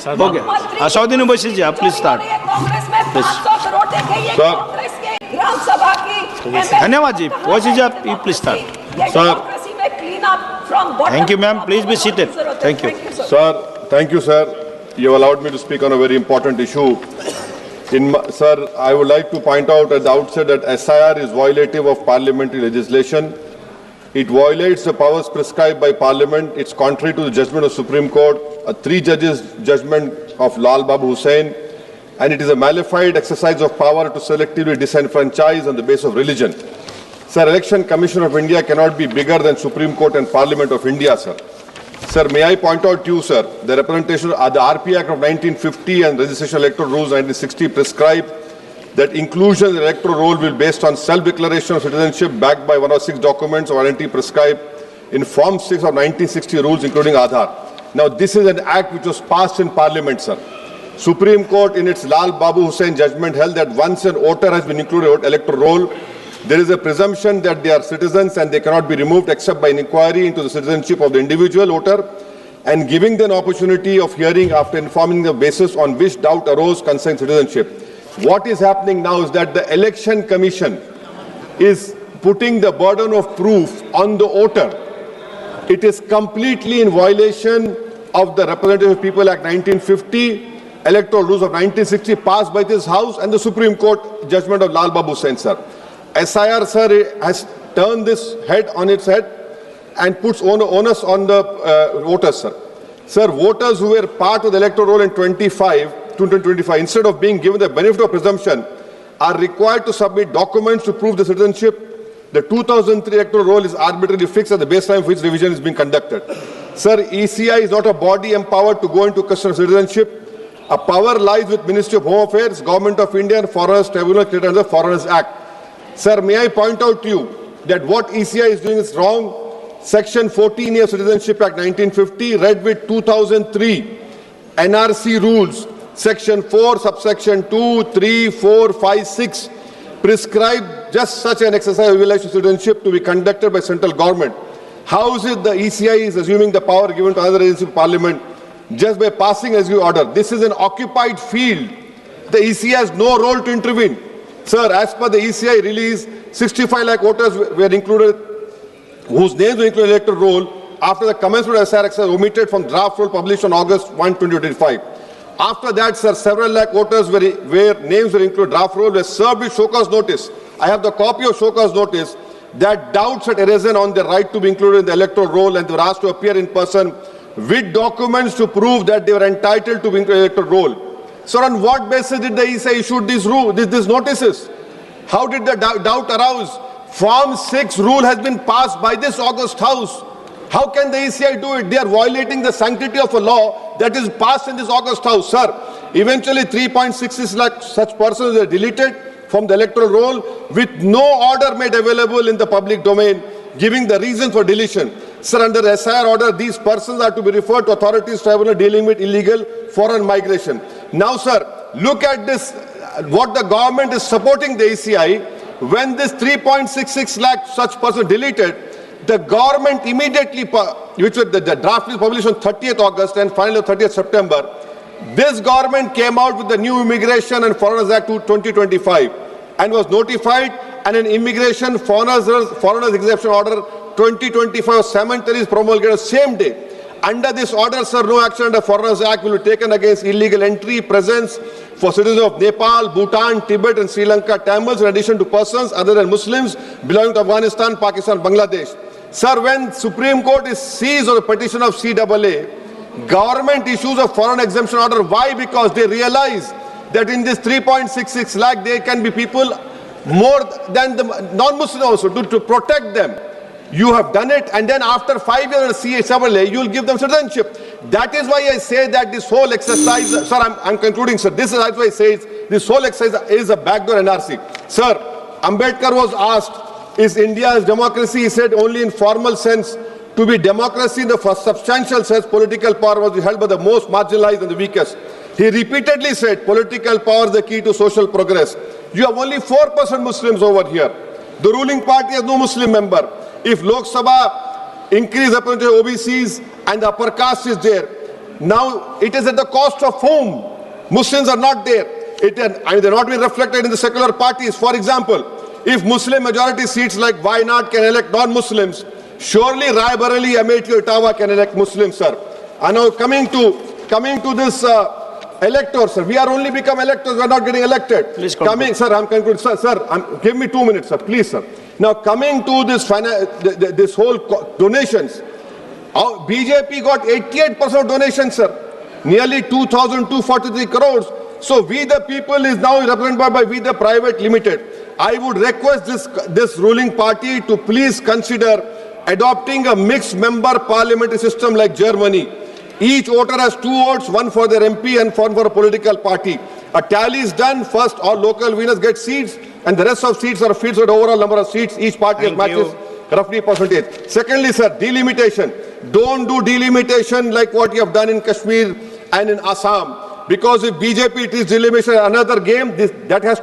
Okay. Asaduddin Owaisi ji, please start. धन्यवाद जी. Owaisi ji, please start. Sir. Thank you, ma'am. Please be seated. Thank you. Sir, thank you, sir. You have allowed me to speak on a very important issue. Sir, I would like to point out at the outset that SIR is violative of parliamentary legislation. It violates the powers prescribed by Parliament. It's contrary to the judgment of Supreme Court, a 3 judges judgment of Lal Babu Hussain, and it is a malified exercise of power to selectively disenfranchise on the basis of religion. Sir, Election Commission of India cannot be bigger than Supreme Court and Parliament of India, sir. Sir, may I point out to you, sir, the representation of the RP Act of 1950 and Registration Electoral Rules 1960 prescribe that inclusion in the electoral roll will be based on self-declaration of citizenship backed by 1 or 6 documents or entity prescribed in Form 6 of 1960 rules, including Aadhaar. Now, this is an act which was passed in Parliament, sir. Supreme Court, in its Lal Babu Hussain judgment, held that once an voter has been included in the electoral roll, there is a presumption that they are citizens and they cannot be removed except by an inquiry into the citizenship of the individual voter and giving them an opportunity of hearing after informing the basis on which doubt arose concerning citizenship. What is happening now is that the Election Commission is putting the burden of proof on the voter. It is completely in violation of the Representative People Act 1950, Electoral Rules of 1960 passed by this House and the Supreme Court judgment of Lal Babu Hussain, sir. SIR, sir, has turned this head on its head and puts onus on the voters, sir. Sir, voters who were part of the electoral roll in 2025, instead of being given the benefit of presumption, are required to submit documents to prove the citizenship. The 2003 electoral roll is arbitrarily fixed at the baseline for which revision is being conducted. Sir, ECI is not a body empowered to go into question of citizenship. A power lies with Ministry of Home Affairs, Government of India, and Foreigners Tribunal created under the Foreigners Act. Sir, may I point out to you that what ECI is doing is wrong. Section 14 of Citizenship Act 1950, read with 2003 NRC rules, Section 4, subsection 2, 3, 4, 5, 6, prescribe just such an exercise of evaluation of citizenship to be conducted by central government. How is it the ECI is assuming the power given to another agency of Parliament just by passing executive order? This is an occupied field. The ECI has no role to intervene. Sir, as per the ECI release, 65 lakh voters were included, whose names were included in the electoral roll after the commencement of SIR exercise omitted from draft roll published on August 1, 2025. After that, sir, several lakh voters where names were included draft roll were served with show cause notice. I have the copy of show cause notice that doubts had arisen on their right to be included in the electoral roll, and they were asked to appear in person with documents to prove that they were entitled to be included in the electoral roll. Sir, on what basis did the ECI issue these notices? How did the doubt arouse? Form 6 rule has been passed by this August House. How can the ECI do it? They are violating the sanctity of a law that is passed in this August House, sir. Eventually, 3.66 lakh such persons were deleted from the electoral roll with no order made available in the public domain, giving the reason for deletion. Sir, under the SIR order, these persons are to be referred to authorities tribunal dealing with illegal foreign migration. Now, sir, look at this, what the government is supporting the ECI. When this 3.66 lakh such persons deleted, the government immediately, which was the draft is published on 30th August and finally 30th September, this government came out with the new Immigration and Foreigners Act 2025 and was notified, and an Immigration Foreigners Exemption Order 2025 cemetery is promulgated the same day. Under this order, sir, no action under Foreigners Act will be taken against illegal entry, presence for citizens of Nepal, Bhutan, Tibet and Sri Lanka, Tamils, in addition to persons other than Muslims belonging to Afghanistan, Pakistan, Bangladesh. Sir, when Supreme Court is seized on the petition of CAA, government issues a foreign exemption order. Why? Because they realize that in this 3.66 lakh, there can be people more than the non-Muslims also to protect them. You have done it, and then after 5 years CAA, you will give them citizenship. That is why I say that this whole exercise, sir, I'm concluding, sir. This is why I say this whole exercise is a backdoor NRC. Sir, Ambedkar was asked, is India's democracy? He said only in formal sense. To be democracy in the first substantial sense, political power was held by the most marginalized and the weakest. He repeatedly said political power is the key to social progress. You have only 4% Muslims over here. The ruling party has no Muslim member. If Lok Sabha increase representation of OBCs and the upper caste is there, Now it is at the cost of whom? Muslims are not there. They're not being reflected in the secular parties. For example, if Muslim majority seats like Wayanad can elect non-Muslims, surely Rai Bareli, Amethi, Ottawa can elect Muslims, sir. And now coming to this electors, sir. We are only become electors. We are not getting elected. Please conclude. Sir, I'm concluding. Sir, give me 2 minutes, sir. Please, sir. Now coming to this whole donations, BJP got 88% of donations, sir. Nearly 2,243 crores. So we the people is now represented by We the Private Limited. I would request this ruling party to please consider adopting a mixed member parliamentary system like Germany. Each voter has 2 votes, one for their MP and one for a political party. A tally is done. First, all local winners get seats, and the rest of seats are filled with the overall number of seats. Each party matches roughly percentage. Secondly, sir, delimitation. Don't do delimitation like what you have done in Kashmir and in Assam. Because if BJP it is delimitation another game, it has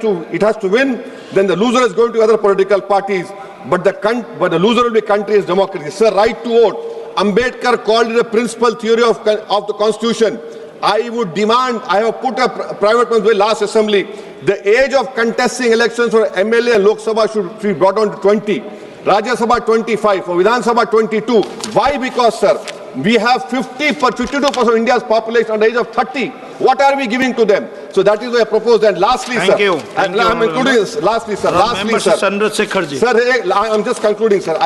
to win. Then the loser is going to other political parties. But the loser will be country's democracy. Sir, right to vote. Ambedkar called it a principal theory of the constitution. I would demand, I have put a private bill last assembly, the age of contesting elections for MLA and Lok Sabha should be brought down to 20. Rajya Sabha 25, for Vidhan Sabha 22. Why? Because, sir, we have 52% of India's population under the age of 30. What are we giving to them? So that is why I propose. And lastly, sir, I'm including this. Lastly, sir. Sir, I'm just concluding, sir.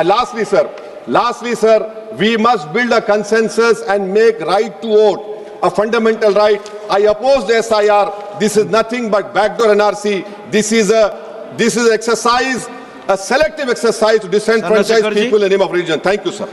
Lastly, sir, we must build a consensus and make right to vote a fundamental right. I oppose the SIR. This is nothing but backdoor NRC. This is an exercise, a selective exercise to disenfranchise people in the name of religion. Thank you, sir.